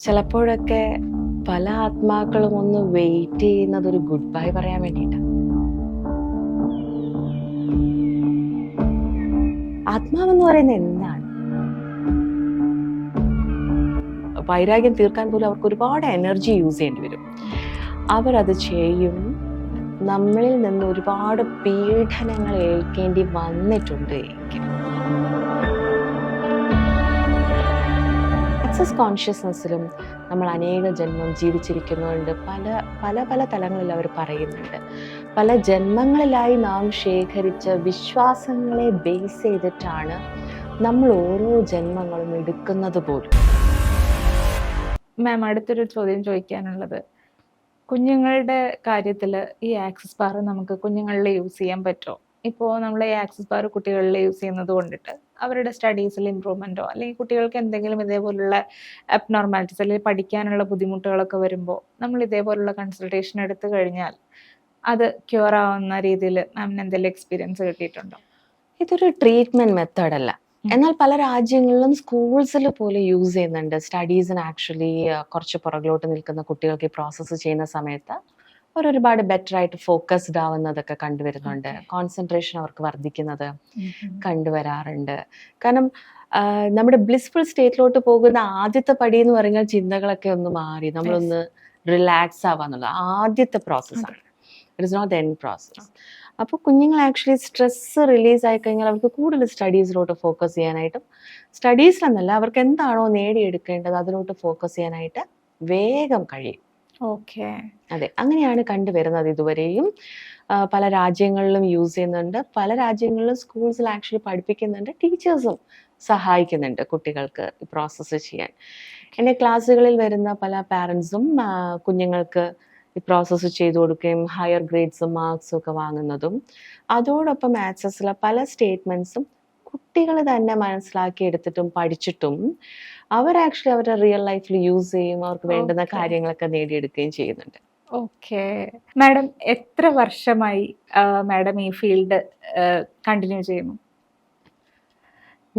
ചിലപ്പോഴൊക്കെ പല ആത്മാക്കളും ഒന്ന് വെയിറ്റ് ചെയ്യുന്നത് ഒരു ഗുഡ് ബൈ പറയാൻ വേണ്ടിയിട്ടാണ്. ആത്മാവെന്ന് പറയുന്നത് എന്താണ്? വൈരാഗ്യം തീർക്കാൻ പോലും അവർക്ക് ഒരുപാട് എനർജി യൂസ് ചെയ്യേണ്ടി വരും. അവരത് ചെയ്യും. നമ്മളിൽ നിന്ന് ഒരുപാട് പീഡനങ്ങൾ ഏൽക്കേണ്ടി വന്നിട്ടുണ്ട് എങ്കിൽ ആക്സസ് കോൺഷ്യസ്നെസ്സിലും നമ്മൾ അനേക ജന്മം ജീവിച്ചിരിക്കുന്നതുകൊണ്ട് പല പല പല തലങ്ങളിൽ അവർ പറയുന്നുണ്ട്. പല ജന്മങ്ങളിലായി നാം ശേഖരിച്ച വിശ്വാസങ്ങളെ ബേസ് ചെയ്തിട്ടാണ് നമ്മൾ ഓരോ ജന്മങ്ങളും എടുക്കുന്നത് പോലും. മാം, അടുത്തൊരു ചോദ്യം ചോദിക്കാനുള്ളത്, കുഞ്ഞുങ്ങളുടെ കാര്യത്തിൽ ഈ ആക്സസ് ബാർ നമുക്ക് കുഞ്ഞുങ്ങളിൽ യൂസ് ചെയ്യാൻ പറ്റുമോ? ഇപ്പോൾ നമ്മൾ ഈ ആക്സസ് ബാർ കുട്ടികളിൽ യൂസ് ചെയ്യുന്നത് കൊണ്ടിട്ട് അവരുടെ സ്റ്റഡീസിൽ ഇമ്പ്രൂവ്മെൻറ്റോ അല്ലെങ്കിൽ കുട്ടികൾക്ക് എന്തെങ്കിലും ഇതേപോലുള്ള അബ്നോർമാലിറ്റീസ് അല്ലെങ്കിൽ പഠിക്കാനുള്ള ബുദ്ധിമുട്ടുകളൊക്കെ വരുമ്പോൾ നമ്മൾ ഇതേപോലുള്ള കൺസൾട്ടേഷൻ എടുത്തു കഴിഞ്ഞാൽ അത് ക്യൂർ ആവുന്ന രീതിയിൽ മാമിന് എന്തെങ്കിലും എക്സ്പീരിയൻസ് കിട്ടിയിട്ടുണ്ടോ? ഇതൊരു ട്രീറ്റ്മെന്റ് മെത്തേഡ് അല്ല. എന്നാൽ പല രാജ്യങ്ങളിലും സ്കൂൾസിൽ പോലും യൂസ് ചെയ്യുന്നുണ്ട്. സ്റ്റഡീസിന് ആക്ച്വലി കുറച്ച് പുറകിലോട്ട് നിൽക്കുന്ന കുട്ടികൾക്ക് ഈ പ്രോസസ്സ് ചെയ്യുന്ന സമയത്ത് അവർ ഒരുപാട് ബെറ്റർ ആയിട്ട് ഫോക്കസ്ഡ് ആവുന്നതൊക്കെ കണ്ടുവരുന്നുണ്ട്. കോൺസെൻട്രേഷൻ അവർക്ക് വർദ്ധിക്കുന്നത് കണ്ടുവരാറുണ്ട്. കാരണം നമ്മുടെ ബ്ലിസ്ഫുൾ സ്റ്റേറ്റിലോട്ട് പോകുന്ന ആദ്യത്തെ പടി എന്ന് പറഞ്ഞാൽ ചിന്തകളൊക്കെ ഒന്ന് മാറി നമ്മളൊന്ന് റിലാക്സ് ആവാന്നുള്ള ആദ്യത്തെ പ്രോസസ്സാണ്. It is not the end process. അപ്പോൾ കുഞ്ഞുങ്ങൾ ആക്ച്വലി സ്ട്രെസ് റിലീസ് ആയി കഴിഞ്ഞാൽ അവർക്ക് കൂടുതൽ സ്റ്റഡീസിലോട്ട് ഫോക്കസ് ചെയ്യാനായിട്ടും, സ്റ്റഡീസിലെന്നല്ല അവർക്ക് എന്താണോ നേടിയെടുക്കേണ്ടത് അതിലോട്ട് ഫോക്കസ് ചെയ്യാനായിട്ട് വേഗം കഴിയും. ഓക്കെ, അതെ, അങ്ങനെയാണ് കണ്ടുവരുന്നത്. ഇതുവരെയും പല രാജ്യങ്ങളിലും യൂസ് ചെയ്യുന്നുണ്ട്. പല രാജ്യങ്ങളിലും സ്കൂൾസിൽ ആക്ച്വലി പഠിപ്പിക്കുന്നുണ്ട്. ടീച്ചേഴ്സും സഹായിക്കുന്നുണ്ട് കുട്ടികൾക്ക് പ്രോസസ്സ് ചെയ്യാൻ. എൻ്റെ ക്ലാസ്സുകളിൽ വരുന്ന പല പാരൻസും കുഞ്ഞുങ്ങൾക്ക് ഈ പ്രോസസ്സ് ചെയ്തു കൊടുക്കുകയും ഹയർ ഗ്രേഡ്സും മാർക്സും ഒക്കെ വാങ്ങുന്നതും, അതോടൊപ്പം ആക്സസിലെ പല സ്റ്റേറ്റ്മെന്റ്സും കുട്ടികൾ തന്നെ മനസ്സിലാക്കി എടുത്തിട്ടും പഠിച്ചിട്ടും അവർ ആക്ച്വലി അവരുടെ റിയൽ ലൈഫിൽ യൂസ് ചെയ്യും. അവർക്ക് വേണ്ടുന്ന കാര്യങ്ങളൊക്കെ നേടിയെടുക്കുകയും ചെയ്യുന്നുണ്ട്. ഓക്കെ മാഡം, എത്ര വർഷമായി മാഡം ഈ ഫീൽഡ് കണ്ടിന്യൂ ചെയ്യുന്നു?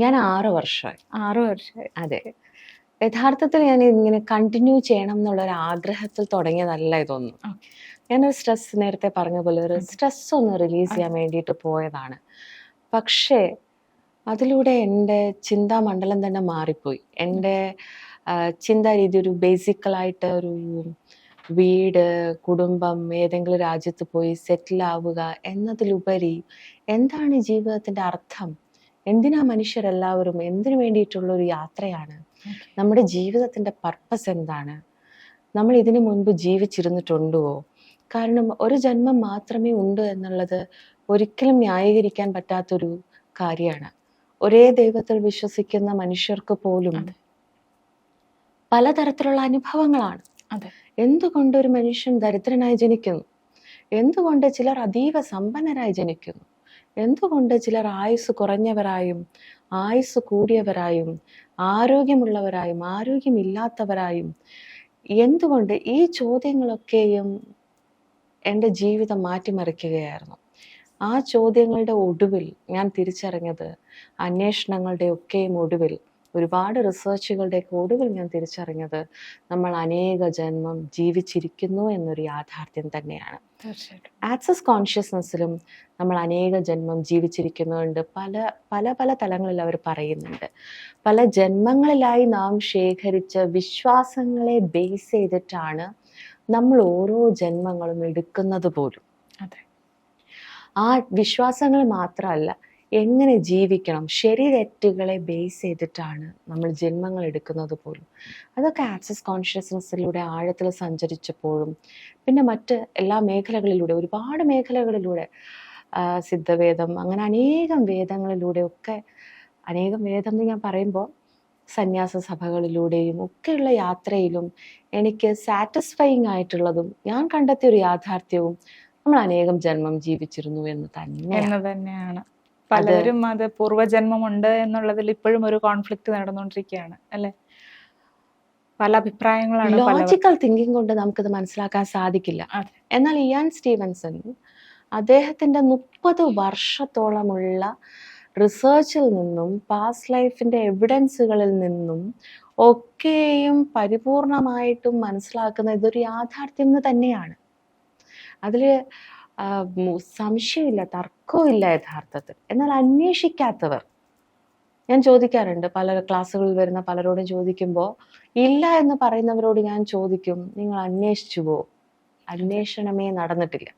ഞാൻ 6 വർഷമായി. 6 വർഷമായി. അതെ, യഥാർത്ഥത്തിൽ ഞാൻ ഇങ്ങനെ കണ്ടിന്യൂ ചെയ്യണം എന്നുള്ള ഒരു ആഗ്രഹത്തിൽ തുടങ്ങിയതല്ല ഇതൊന്നും. ഞാനൊരു സ്ട്രെസ്, നേരത്തെ പറഞ്ഞ പോലെ ഒരു സ്ട്രെസ് ഒന്ന് റിലീസ് ചെയ്യാൻ വേണ്ടിയിട്ട് പോയതാണ്. പക്ഷേ അതിലൂടെ എൻ്റെ ചിന്താമണ്ഡലം തന്നെ മാറിപ്പോയി. എൻ്റെ ചിന്താ രീതി ഒരു ബേസിക്കലായിട്ട് ഒരു വീട്, കുടുംബം, ഏതെങ്കിലും രാജ്യത്ത് പോയി സെറ്റിൽ ആവുക എന്നതിലുപരി എന്താണ് ജീവിതത്തിൻ്റെ അർത്ഥം, എന്തിനാ മനുഷ്യരെല്ലാവരും, എന്തിനു വേണ്ടിയിട്ടുള്ള ഒരു യാത്രയാണ്, നമ്മുടെ ജീവിതത്തിൻ്റെ പർപ്പസ് എന്താണ്, നമ്മൾ ഇതിനു മുൻപ് ജീവിച്ചിരുന്നിട്ടുണ്ടോ? കാരണം ഒരു ജന്മം മാത്രമേ ഉണ്ട് എന്നുള്ളത് ഒരിക്കലും ന്യായീകരിക്കാൻ പറ്റാത്തൊരു കാര്യമാണ്. ഒരേ ദൈവത്തിൽ വിശ്വസിക്കുന്ന മനുഷ്യർക്ക് പോലും പലതരത്തിലുള്ള അനുഭവങ്ങളാണ്. എന്തുകൊണ്ട് ഒരു മനുഷ്യൻ ദരിദ്രനായി ജനിക്കുന്നു? എന്തുകൊണ്ട് ചിലർ അതീവ സമ്പന്നരായി ജനിക്കുന്നു? എന്തുകൊണ്ട് ചിലർ ആയുസ് കുറഞ്ഞവരായും ആയുസ് കൂടിയവരായും ആരോഗ്യമുള്ളവരായും ആരോഗ്യമില്ലാത്തവരായും? എന്തുകൊണ്ട്? ഈ ചോദ്യങ്ങളൊക്കെയും എൻ്റെ ജീവിതം മാറ്റിമറിക്കുകയായിരുന്നു. ആ ചോദ്യങ്ങളുടെ ഒടുവിൽ ഞാൻ തിരിച്ചറിഞ്ഞത്, അന്വേഷണങ്ങളുടെ ഒക്കെയും ഒടുവിൽ, ഒരുപാട് റിസർച്ചുകളുടെയൊക്കെ ഒടുവിൽ ഞാൻ തിരിച്ചറിഞ്ഞത്, നമ്മൾ അനേക ജന്മം ജീവിച്ചിരിക്കുന്നു എന്നൊരു യാഥാർത്ഥ്യം തന്നെയാണ്. ആക്സസ് കോൺഷ്യസ്നെസ്സിലും നമ്മൾ അനേക ജന്മം ജീവിച്ചിരിക്കുന്നതുകൊണ്ട് പല പല പല തലങ്ങളിൽ അവർ പറയുന്നുണ്ട്. പല ജന്മങ്ങളിലായി നാം ശേഖരിച്ച വിശ്വാസങ്ങളെ ബേസ് ചെയ്തിട്ടാണ് നമ്മൾ ഓരോ ജന്മങ്ങളും എടുക്കുന്നത് പോലും. ആ വിശ്വാസങ്ങൾ മാത്രമല്ല, എങ്ങനെ ജീവിക്കണം, ശരി തെറ്റുകളെ ബേസ് ചെയ്തിട്ടാണ് നമ്മൾ ജന്മങ്ങൾ എടുക്കുന്നത് പോലും. അതൊക്കെ ആക്സസ് കോൺഷ്യസ്നെസ്സിലൂടെ ആഴത്തിൽ സഞ്ചരിച്ചപ്പോഴും, പിന്നെ മറ്റ് എല്ലാ മേഖലകളിലൂടെ, ഒരുപാട് മേഖലകളിലൂടെ, സിദ്ധവേദം, അങ്ങനെ അനേകം വേദങ്ങളിലൂടെ ഒക്കെ, അനേകം വേദം എന്ന് ഞാൻ പറയുമ്പോൾ സന്യാസ സഭകളിലൂടെയും ഒക്കെയുള്ള യാത്രയിലും എനിക്ക് സാറ്റിസ്ഫൈങ് ആയിട്ടുള്ളതും ഞാൻ കണ്ടെത്തിയ ഒരു യാഥാർത്ഥ്യവും നമ്മൾ അനേകം ജന്മം ജീവിച്ചിരുന്നു എന്ന് തന്നെയാണ്. പലരും അത് പൂർവ്വജന്മമുണ്ട് എന്നുള്ളതിൽ ഇപ്പോഴും ഒരു കോൺഫ്ലിക്റ്റ് നടന്നുകൊണ്ടിരിക്കുകയാണ് അല്ലെ? പല അഭിപ്രായങ്ങളാണ്. ലോജിക്കൽ തിങ്കിങ് കൊണ്ട് നമുക്കിത് മനസ്സിലാക്കാൻ സാധിക്കില്ല. എന്നാൽ ഇയാൻ സ്റ്റീവൻസൺ അദ്ദേഹത്തിന്റെ 30 വർഷത്തോളമുള്ള റിസർച്ചിൽ നിന്നും പാസ്റ്റ് ലൈഫിന്റെ എവിഡൻസുകളിൽ നിന്നും ഒക്കെയും പരിപൂർണമായിട്ടും മനസ്സിലാക്കുന്ന ഇതൊരു യാഥാർത്ഥ്യം എന്ന് തന്നെയാണ്. അതിൽ സംശയമില്ല, തർക്കമില്ല യഥാർത്ഥത്തിൽ. എന്നാൽ അന്വേഷിക്കാത്തവർ, ഞാൻ ചോദിക്കാറുണ്ട് പല ക്ലാസ്സുകളിൽ വരുന്ന പലരോടും ചോദിക്കുമ്പോൾ, ഇല്ല എന്ന് പറയുന്നവരോട് ഞാൻ ചോദിക്കും, നിങ്ങൾ അന്വേഷിച്ചുവോ? അന്വേഷണമേ നടന്നിട്ടില്ല.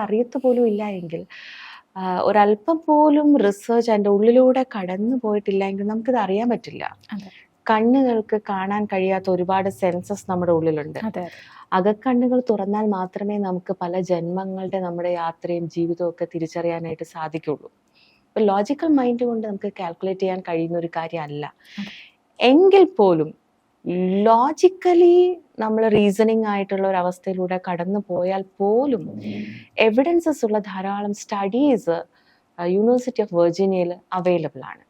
അറിയത്ത് പോലും ഇല്ല എങ്കിൽ, ഒരല്പം പോലും റിസർച്ച് അതിൻ്റെ ഉള്ളിലൂടെ കടന്നു പോയിട്ടില്ല എങ്കിൽ നമുക്കിത് അറിയാൻ പറ്റില്ല. കണ്ണുകൾക്ക് കാണാൻ കഴിയാത്ത ഒരുപാട് സെൻസസ് നമ്മുടെ ഉള്ളിലുണ്ട്. അകക്കണ്ണുകൾ തുറന്നാൽ മാത്രമേ നമുക്ക് പല ജന്മങ്ങളുടെ നമ്മുടെ യാത്രയും ജീവിതവും ഒക്കെ തിരിച്ചറിയാനായിട്ട് സാധിക്കുള്ളൂ. ഇപ്പൊ ലോജിക്കൽ മൈൻഡ് കൊണ്ട് നമുക്ക് കാൽക്കുലേറ്റ് ചെയ്യാൻ കഴിയുന്ന ഒരു കാര്യമല്ല. എങ്കിൽ പോലും ലോജിക്കലി നമ്മൾ റീസണിങ് ആയിട്ടുള്ള ഒരു അവസ്ഥയിലൂടെ കടന്നു പോയാൽ പോലും എവിഡൻസസ് ഉള്ള ധാരാളം സ്റ്റഡീസ് യൂണിവേഴ്സിറ്റി ഓഫ് വെർജീനിയയിൽ അവൈലബിൾ ആണ്.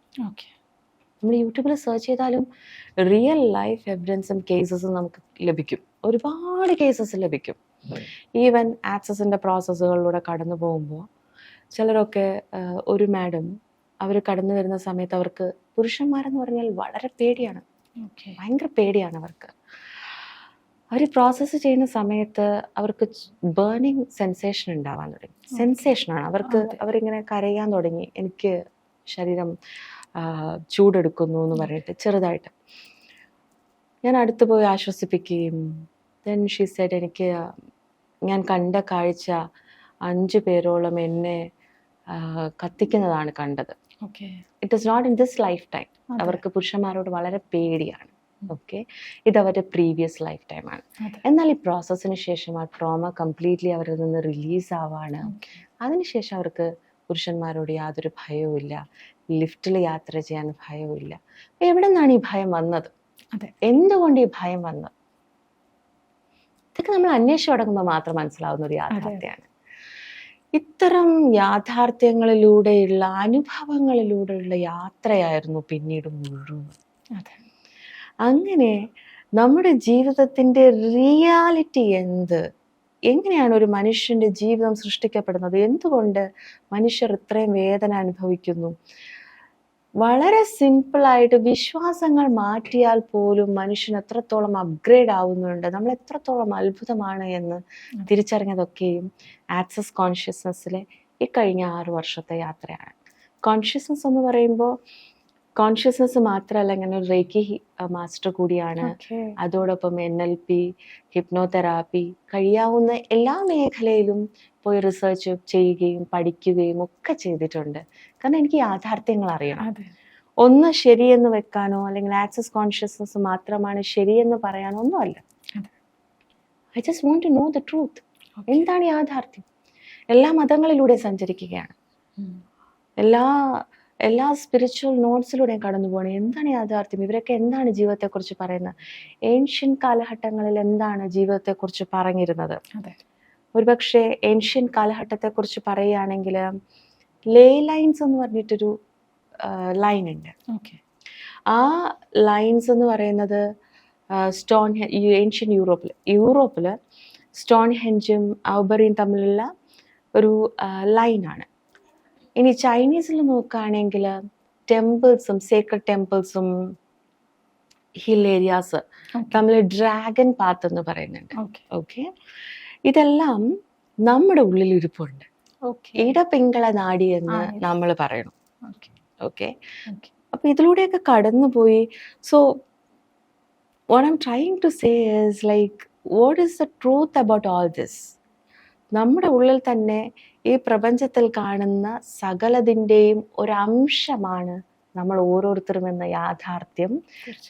നമ്മൾ യൂട്യൂബിൽ സെർച്ച് ചെയ്താലും റിയൽ ലൈഫ് എവിഡൻസും കേസസും നമുക്ക് ലഭിക്കും. ഒരുപാട് കേസസ് ലഭിക്കും. ഈവൻ ആക്സസിൻ്റെ പ്രോസസ്സുകളിലൂടെ കടന്നു പോകുമ്പോൾ ചിലരൊക്കെ, ഒരു മാഡം, അവർ കടന്നു വരുന്ന സമയത്ത് അവർക്ക് പുരുഷന്മാരെന്ന് പറഞ്ഞാൽ വളരെ പേടിയാണ്, ഭയങ്കര പേടിയാണ് അവർക്ക്. അവർ പ്രോസസ്സ് ചെയ്യുന്ന സമയത്ത് അവർക്ക് ബേണിങ് സെൻസേഷൻ ഉണ്ടാവാൻ തുടങ്ങി. സെൻസേഷനാണ് അവർക്ക്. അവരിങ്ങനെ കരയാൻ തുടങ്ങി, എനിക്ക് ശരീരം ചൂടെടുക്കുന്നു എന്ന് പറഞ്ഞിട്ട് ചെറുതായിട്ട്. ഞാൻ അടുത്ത് പോയി ആശ്വസിപ്പിക്കുകയും, ദെൻ ഷീ സെഡ്, എനിക്ക് ഞാൻ കണ്ട കാഴ്ച 5 പേരോളം എന്നെ കത്തിക്കുന്നതാണ് കണ്ടത്. It is not in this lifetime. അവർക്ക് പുരുഷന്മാരോട് വളരെ പേടിയാണ്. ഇത് അവരുടെ പ്രീവിയസ് ലൈഫ് ടൈമാണ്. എന്നാൽ ഈ പ്രോസസ്സിന് ശേഷം ആ ട്രോമ കംപ്ലീറ്റ്ലി അവരിൽ നിന്ന് റിലീസ് ആവാണ്. അതിനുശേഷം അവർക്ക് പുരുഷന്മാരോട് യാതൊരു ഭയവും ഇല്ല, ലിഫ്റ്റിൽ യാത്ര ചെയ്യാൻ ഭയവും ഇല്ല. എവിടെ നിന്നാണ് ഈ ഭയം വന്നത്? എന്തുകൊണ്ട് ഈ ഭയം വന്നത്? ഇതൊക്കെ നമ്മൾ അന്വേഷിച്ചു തുടങ്ങുമ്പോൾ മാത്രം മനസ്സിലാവുന്ന ഒരു യാഥാർത്ഥ്യമാണ്. ഇത്തരം യാഥാർത്ഥ്യങ്ങളിലൂടെയുള്ള അനുഭവങ്ങളിലൂടെയുള്ള യാത്രയായിരുന്നു പിന്നീട് മുഴുവൻ. അങ്ങനെ നമ്മുടെ ജീവിതത്തിൻ്റെ റിയാലിറ്റി എങ്ങനെയാണ് ഒരു മനുഷ്യൻ്റെ ജീവിതം സൃഷ്ടിക്കപ്പെടുന്നത്, എന്തുകൊണ്ട് മനുഷ്യർ ഇത്രയും വേദന അനുഭവിക്കുന്നു, വളരെ സിമ്പിളായിട്ട് വിശ്വാസങ്ങൾ മാറ്റിയാൽ പോലും മനുഷ്യൻ എത്രത്തോളം അപ്ഗ്രേഡ് ആവുന്നുണ്ട്, നമ്മൾ എത്രത്തോളം അത്ഭുതമാണ് എന്ന് തിരിച്ചറിഞ്ഞതൊക്കെയും ആക്സസ് കോൺഷ്യസ്നെസ്സിലെ ഈ കഴിഞ്ഞ 6 വർഷത്തെ യാത്രയാണ്. കോൺഷ്യസ്നസ് എന്ന് പറയുമ്പോൾ കോൺഷ്യസ്നസ് മാത്രമല്ല, ഇങ്ങനെ ഒരു റേക്കി മാസ്റ്റർ കൂടിയാണ്. അതോടൊപ്പം NLP, ഹിപ്നോതെറാപ്പി, കഴിയാവുന്ന എല്ലാ മേഖലയിലും പോയി റിസർച്ച് ചെയ്യുകയും പഠിക്കുകയും ഒക്കെ ചെയ്തിട്ടുണ്ട്. കാരണം എനിക്ക് യാഥാർത്ഥ്യങ്ങൾ അറിയണം. ഒന്ന് ശരിയെന്ന് വെക്കാനോ അല്ലെങ്കിൽ ആക്സസ് കോൺഷ്യസ്നസ് മാത്രമാണ് ശരിയെന്ന് പറയാനോ ഒന്നുമല്ല. I just want to know the truth. എന്താണ് യാഥാർത്ഥ്യം? എല്ലാ മതങ്ങളിലൂടെ സഞ്ചരിക്കുകയാണ്, എല്ലാ സ്പിരിച്വൽ നോട്ട്സിലൂടെയും കടന്നു പോകണം. എന്താണ് യാഥാർത്ഥ്യം? ഇവരൊക്കെ എന്താണ് ജീവിതത്തെക്കുറിച്ച് പറയുന്നത്? ഏൻഷ്യൻ കാലഘട്ടങ്ങളിൽ എന്താണ് ജീവിതത്തെക്കുറിച്ച് പറഞ്ഞിരുന്നത്? ഒരുപക്ഷെ ഏൻഷ്യൻ കാലഘട്ടത്തെക്കുറിച്ച് പറയുകയാണെങ്കിൽ ലേ ലൈൻസ് എന്ന് പറഞ്ഞിട്ടൊരു ലൈൻ ഉണ്ട്. ആ ലൈൻസ് എന്ന് പറയുന്നത് ഏൻഷ്യൻ യൂറോപ്പിൽ സ്റ്റോൺ ഹെഞ്ചും ഔബറിയും തമ്മിലുള്ള ഒരു ലൈനാണ്. ഇനി ചൈനീസിൽ നോക്കുകയാണെങ്കിൽ ടെമ്പിൾസും സേക്രഡ് ടെമ്പിൾസും ഹിൽ ഏരിയാസ് തമ്മിൽ ഡ്രാഗൺ പാത്ത് എന്ന് പറയുന്നുണ്ട്. ഓക്കെ, ഇതെല്ലാം നമ്മുടെ ഉള്ളിൽ ഇരിപ്പുണ്ട്. ഇടപിംഗള നാഡി എന്ന് നമ്മൾ പറയണം. ഓക്കെ, അപ്പൊ ഇതിലൂടെയൊക്കെ കടന്നുപോയി. So what I'm trying to say is like, what is the truth about all this? നമ്മുടെ ഉള്ളിൽ തന്നെ ഈ പ്രപഞ്ചത്തിൽ കാണുന്ന സകലതിൻ്റെയും ഒരംശമാണ് നമ്മൾ ഓരോരുത്തരും എന്ന യാഥാർത്ഥ്യം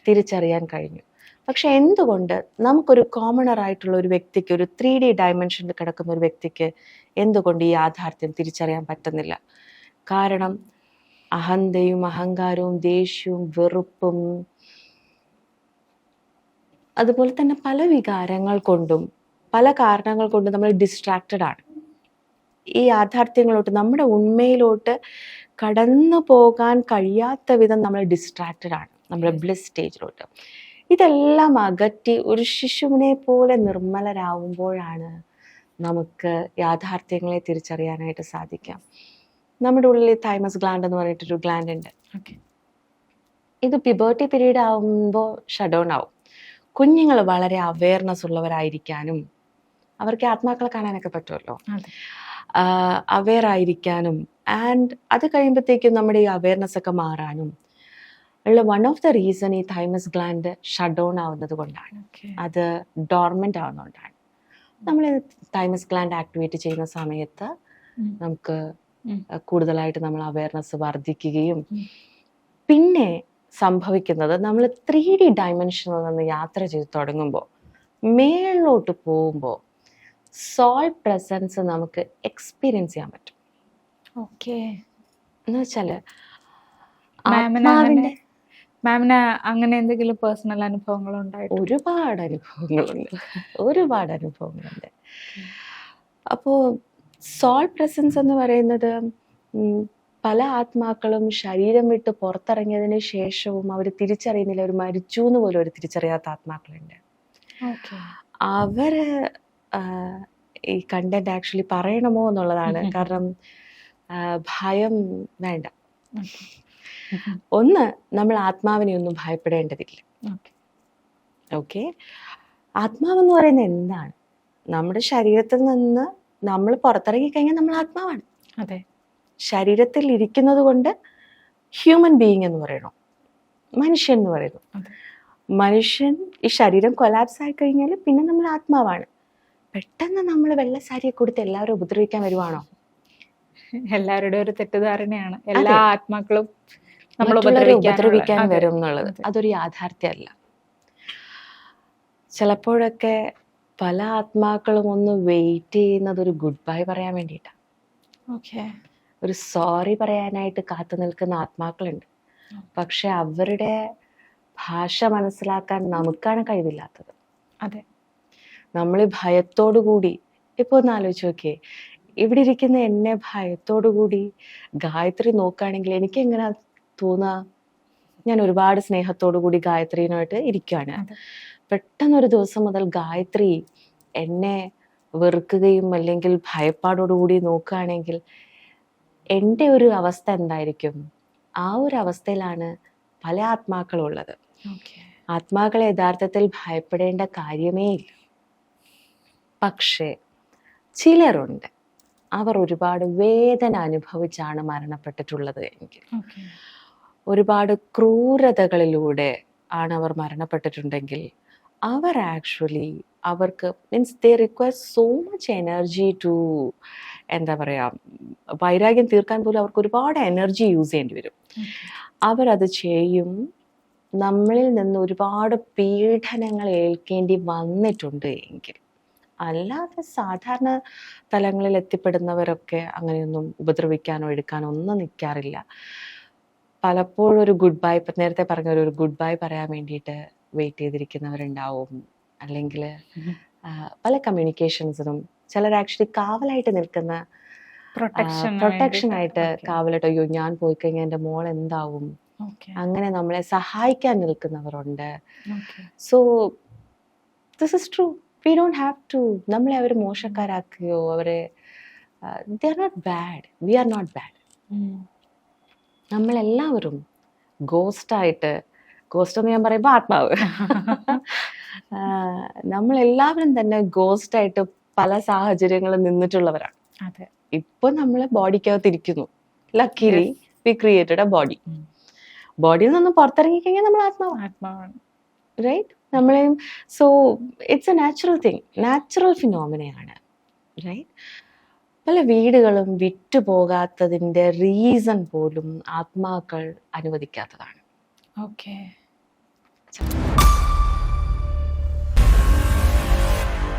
തിരിച്ചറിയാൻ കഴിഞ്ഞു. പക്ഷെ എന്തുകൊണ്ട് നമുക്കൊരു കോമണർ ആയിട്ടുള്ള ഒരു വ്യക്തിക്ക്, ഒരു 3D ഡയമെൻഷനിൽ കിടക്കുന്ന ഒരു വ്യക്തിക്ക് എന്തുകൊണ്ട് ഈ യാഥാർത്ഥ്യം തിരിച്ചറിയാൻ പറ്റുന്നില്ല? കാരണം അഹന്തയും അഹങ്കാരവും ദേഷ്യവും വെറുപ്പും അതുപോലെ തന്നെ പല വികാരങ്ങൾ കൊണ്ടും പല കാരണങ്ങൾ കൊണ്ടും നമ്മൾ ഡിസ്ട്രാക്റ്റഡ് ആണ്. ഈ യാഥാർത്ഥ്യങ്ങളോട്ട്, നമ്മുടെ ഉണ്മയിലോട്ട് കടന്നു പോകാൻ കഴിയാത്ത വിധം നമ്മൾ ഡിസ്ട്രാക്റ്റഡ് ആണ്, നമ്മുടെ ബ്ലിസ് സ്റ്റേജിലോട്ട്. ഇതെല്ലാം അകറ്റി ഒരു ശിശുവിനെ പോലെ നിർമ്മലരാകുമ്പോഴാണ് നമുക്ക് യാഥാർത്ഥ്യങ്ങളെ തിരിച്ചറിയാനായിട്ട് സാധിക്കാം. നമ്മുടെ ഉള്ളിൽ തൈമസ് ഗ്ലാൻഡ് എന്ന് പറഞ്ഞിട്ടൊരു ഗ്ലാൻഡ് ഉണ്ട്. ഇത് പ്യൂബർട്ടി പീരീഡ് ആവുമ്പോൾ ഷട്ട് ഡൗൺ ആവും. കുഞ്ഞുങ്ങൾ വളരെ അവയർനെസ് ഉള്ളവരായിരിക്കാനും അവർക്ക് ആത്മാക്കളെ കാണാനൊക്കെ പറ്റുമല്ലോ, അവെയർ ആയിരിക്കാനും ആൻഡ് അത് കഴിയുമ്പോഴത്തേക്കും നമ്മുടെ ഈ അവയർനെസ് ഒക്കെ മാറാനും ഉള്ള വൺ ഓഫ് ദ റീസൺ ഈ തൈമസ് ഗ്ലാൻഡ് ഷട്ട് ഡൗൺ ആവുന്നത് കൊണ്ടാണ്. അത് ഡോർമെന്റ് ആവുന്നതുകൊണ്ടാണ്. നമ്മൾ തൈമസ് ഗ്ലാൻഡ് ആക്ടിവേറ്റ് ചെയ്യുന്ന സമയത്ത് നമുക്ക് കൂടുതലായിട്ട് നമ്മൾ അവയർനെസ് വർദ്ധിക്കുകയും പിന്നെ സംഭവിക്കുന്നത് നമ്മൾ 3D ഡയമെൻഷനിൽ നിന്ന് യാത്ര ചെയ്ത് തുടങ്ങുമ്പോൾ മേളിലോട്ട് പോകുമ്പോൾ സോൾ പ്രസൻസ് നമുക്ക് എക്സ്പീരിയൻസ് ചെയ്യാൻ പറ്റും. ഓക്കെ, എന്ന് വെച്ചാല് മാമിന് അങ്ങനെ എന്തെങ്കിലും പേഴ്സണൽ അനുഭവങ്ങൾ ഉണ്ടായിട്ട്? ഒരുപാട് അനുഭവങ്ങളുണ്ട്. അപ്പോൾ സോൾ പ്രസൻസ് എന്ന് പറയുന്നത് പല ആത്മാക്കളും ശരീരം വിട്ട് പുറത്തിറങ്ങിയതിന് ശേഷവും അവർ തിരിച്ചറിയുന്നില്ല, അവർ മരിച്ചു എന്ന് പോലും അവർ തിരിച്ചറിയാത്ത ആത്മാക്കളുണ്ട്. അവര് ഈ കണ്ടന്റ് ആക്ച്വലി പറയണമോ എന്നുള്ളതാണ്. കാരണം ഭയം വേണ്ട. ഒന്ന്, നമ്മൾ ആത്മാവിനെ ഒന്നും ഭയപ്പെടേണ്ടതില്ല. ഓക്കെ, ആത്മാവെന്ന് പറയുന്നത് എന്താണ്? നമ്മുടെ ശരീരത്തിൽ നിന്ന് നമ്മൾ പുറത്തിറങ്ങി കഴിഞ്ഞാൽ നമ്മൾ ആത്മാവാണ്. അതെ, ശരീരത്തിൽ ഇരിക്കുന്നത് കൊണ്ട് ഹ്യൂമൻ ബീയിങ് എന്ന് പറയണോ, മനുഷ്യൻ എന്ന് പറയുന്നു. മനുഷ്യൻ ഈ ശരീരം കൊലാപ്സ് ആയി കഴിഞ്ഞാൽ പിന്നെ നമ്മൾ ആത്മാവാണ്. പെട്ടെന്ന് നമ്മൾ വെള്ളസാരിയെ കൊടുത്ത് എല്ലാവരും ഉപദ്രവിക്കാൻ വരുവാണോ? എല്ലാവരുടെ ഒരു തെറ്റിദ്ധാരണയാണ് എല്ലാ ആത്മാക്കളും ഉപദ്രവിക്കാൻ വരും എന്നുള്ളത്. അതൊരു യാഥാർത്ഥ്യമല്ല. ചിലപ്പോഴൊക്കെ പല ആത്മാക്കളും ഒന്ന് വെയിറ്റ് ചെയ്യുന്നത് ഒരു ഗുഡ് ബൈ പറയാൻ വേണ്ടിയിട്ടാണ്. ഒരു സോറി പറയാനായിട്ട് കാത്തു നിൽക്കുന്ന ആത്മാക്കളുണ്ട്. പക്ഷെ അവരുടെ ഭാഷ മനസ്സിലാക്കാൻ നമുക്കാണ് കഴിവില്ലാത്തത്. അതെ, നമ്മൾ ഭയത്തോടു കൂടി, ഇപ്പൊ ഒന്ന് ആലോചിച്ച് നോക്കിയേ, ഇവിടെ ഇരിക്കുന്ന എന്നെ ഭയത്തോടു കൂടി ഗായത്രി നോക്കുകയാണെങ്കിൽ എനിക്ക് എങ്ങനെ തോന്നുക? ഞാൻ ഒരുപാട് സ്നേഹത്തോടു കൂടി ഗായത്രീനായിട്ട് ഇരിക്കുകയാണ്. പെട്ടെന്നൊരു ദിവസം മുതൽ ഗായത്രി എന്നെ വെറുക്കുകയും അല്ലെങ്കിൽ ഭയപ്പാടോടുകൂടി നോക്കുകയാണെങ്കിൽ എൻ്റെ ഒരു അവസ്ഥ എന്തായിരിക്കും? ആ ഒരു അവസ്ഥയിലാണ് പല ആത്മാക്കളും ഉള്ളത്. ആത്മാക്കളെ യഥാർത്ഥത്തിൽ ഭയപ്പെടേണ്ട കാര്യമേ ഇല്ല. പക്ഷേ ചിലരുണ്ട്, അവർ ഒരുപാട് വേദന അനുഭവിച്ചാണ് മരണപ്പെട്ടിട്ടുള്ളത് എങ്കിൽ, ഒരുപാട് ക്രൂരതകളിലൂടെ ആണ് അവർ മരണപ്പെട്ടിട്ടുണ്ടെങ്കിൽ, അവർ ആക്ച്വലി അവർക്ക് means they require so much energy to, എന്താ പറയുക, വൈരാഗ്യം തീർക്കാൻ പോലും അവർക്ക് ഒരുപാട് എനർജി യൂസ് ചെയ്യേണ്ടി വരും. അവരത് ചെയ്യും. നമ്മളിൽ നിന്ന് ഒരുപാട് പീഡനങ്ങൾ ഏൽക്കേണ്ടി വന്നിട്ടുണ്ട് എങ്കിൽ. അല്ലാതെ സാധാരണ തലങ്ങളിൽ എത്തിപ്പെടുന്നവരൊക്കെ അങ്ങനെയൊന്നും ഉപദ്രവിക്കാനോ എടുക്കാനോ ഒന്നും നിൽക്കാറില്ല. പലപ്പോഴും ഒരു ഗുഡ് ബൈ, നേരത്തെ പറഞ്ഞ ഒരു ഗുഡ് ബൈ പറയാൻ വേണ്ടിയിട്ട് വെയിറ്റ് ചെയ്തിരിക്കുന്നവരുണ്ടാവും. അല്ലെങ്കിൽ പല കമ്മ്യൂണിക്കേഷൻസിനും ചിലർ ആക്ച്വലി കാവലായിട്ട് നിൽക്കുന്ന, പ്രൊട്ടക്ഷൻ ആയിട്ട് കാവലായിട്ട്, അയ്യോ ഞാൻ പോയി കഴിഞ്ഞാൽ എൻ്റെ മോൾ എന്താവും, അങ്ങനെ നമ്മളെ സഹായിക്കാൻ നിൽക്കുന്നവരുണ്ട്. So this is true. We don't have to നമ്മളെ അവർ മോശക്കാരാക്കുകയോ അവരെ, they are not bad, we are not bad. നമ്മളെല്ലാവരും ഗോസ്റ്റായിട്ട്, ഗോസ്റ്റ് എന്ന് ഞാൻ പറയുമ്പോൾ ആത്മാവ്, നമ്മളെല്ലാവരും തന്നെ ഗോസ്റ്റായിട്ട് പല സാഹചര്യങ്ങളും നിന്നിട്ടുള്ളവരാണ്. ഇപ്പൊ നമ്മൾ ബോഡിക്കകത്തിരിക്കുന്നു. Luckily we created a body. ബോഡിയിൽ നിന്ന് പുറത്തിറങ്ങി കഴിഞ്ഞാൽ നമ്മൾ ആത്മാവാണ്, റൈറ്റ്? നമ്മളെയും so it's a natural thing, natural ഫിനോമിനയാണ്, റൈറ്റ്? പല വീടുകളും വിറ്റുപോകാത്തതിൻ്റെ റീസൺ പോലും ആത്മാക്കൾ അനുവദിക്കാത്തതാണ്. ഓക്കെ.